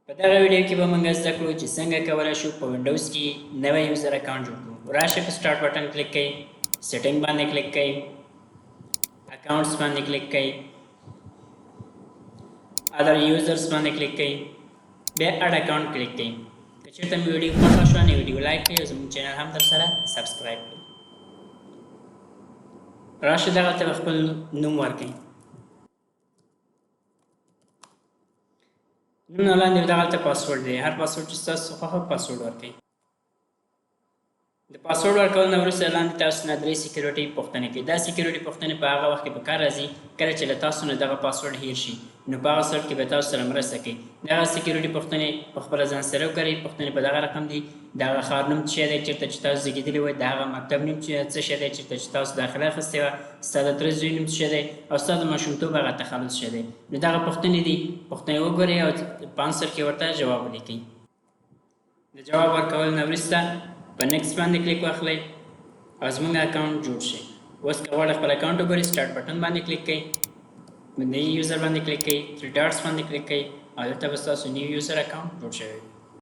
په دغه ویډیو کې به موږ زده کړو چې څنګه کولی شو په وینډوز کې نوی یوزر اکاونټ جوړ کړو. راشئ په سټارټ بټن کلیک کړئ، سیټینګ باندې کلیک کړئ، اکاونټس باندې کلیک کړئ، ادر یوزرز باندې کلیک کړئ، بیا اډ اکاونټ کلیک کړئ. که چېرته مې ویډیو خوښه شوه نو ویډیو لایک کړئ او زموږ چینل هم درسره سبسکرایب کړئ. راشئ دغلته به خپل نوم ورکړئ. نوم نه لاندې دغلته پاسورډ دی، هر پاسورډ چې ستاسو خوښه پاسورډ ورکړئ. د پاسورډ ورکولو نه وروسته لاندې تاسو نه 3 سیکیورټي پوښتنې کوي. دا سیکیورټي پوښتنې په هغه وخت کې په کار راځي کله چې له تاسو نه دغه پاسورډ هیر شي، نو په هغه صورت کې به تاسو سره مرسته کوي. دغه سیکیورټي پوښتنې په خپله ځان سره وکړئ. پوښتنې په دغه رقم دي: د هغه ښار نوم څه شی دی چېرته چې تاسو زیږېدلي وئ، د هغه مکتب نوم څه شی دی چېرته چې تاسو داخله اخیستې وه، ستا د تره زوی نوم څه شی دی او ستا د ماشومتوب هغه تخلص څه شی دی. نو دغه پوښتنې دي، پوښتنې وګورئ او په انسر کې ورته جواب ولیکئ. د جواب ورکولو نه وروسته په نیکسټ باندې کلیک واخلئ او زموږ اکاونټ جوړ شي. اوس که غواړئ خپل اکاونټ وګورئ، سټارټ بټن باندې کلیک کړئ، نیو یوزر باندې کلیک کړئ، 3 ډاټس باندې کلیک کړئ او دلته به ستاسو نیو یوزر اکاونټ جوړ شوی وي.